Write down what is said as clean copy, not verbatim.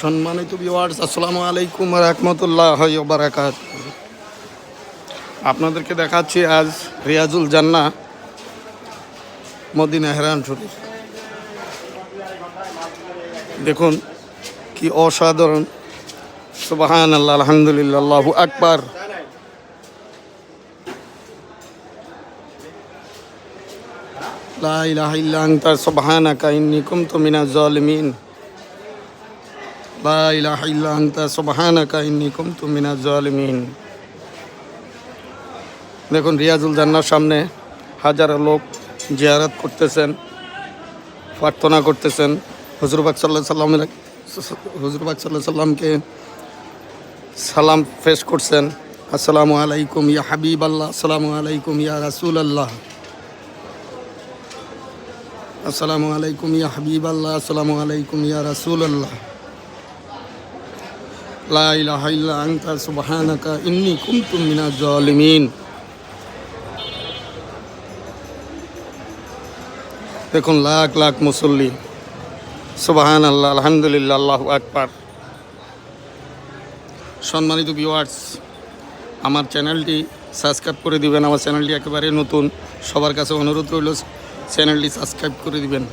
সম্মানিত ভিউয়ার্স, আসসালামু আলাইকুম ওয়া রাহমাতুল্লাহি ওয়া বারাকাতুহু। আপনাদেরকে দেখাচ্ছি আজ রিয়াজুল জান্নাহ মদিনা হেরান শরীফ। দেখুন কি অসাধারণ, সুবহানাল্লাহ, আলহামদুলিল্লাহ, আল্লাহু আকবার। লা ইলাহা ইল্লা আনতা সুবহানাকা ইন্নী কুনতু মিনাজ জালিমিন। লা ইলাহা ইল্লা আনতা সুবহানাকা ইন্নী কুনতু মিনাজ জালিমিন। দেখুন রিয়াজুল জান্নাহর সামনে হাজারো লোক জিয়ারত করতেছেন, প্রার্থনা করতেছেন। হুজুর পাক সাল্লাল্লাহু আলাইহি সাল্লামকে সালাম পেশ করছেন। আসসালামু আলাইকুম ইয়া হাবিবাল্লাহ, আসসালামু আলাইকুম ইয়া রাসূলুল্লাহ, আসসালামু আলাইকুম ইয়া হাবিবাল্লাহ, আসসালামু আলাইকুম ইয়া রাসূলুল্লাহ। লা ইলাহা ইল্লা আনতা সুবহানাকা ইন্নী কুনতু মিনাজ জালিমিন। দেখুন লাখ লাখ মুসল্লি, সুবহানাল্লাহ, আলহামদুলিল্লাহ, আল্লাহু আকবার। সম্মানিত ভিউয়ার্স, আমার চ্যানেলটি সাবস্ক্রাইব করে দিবেন। আমার চ্যানেলটি একেবারে নতুন, সবার কাছে অনুরোধ রইল চ্যানেলটি সাবস্ক্রাইব করে দিবেন।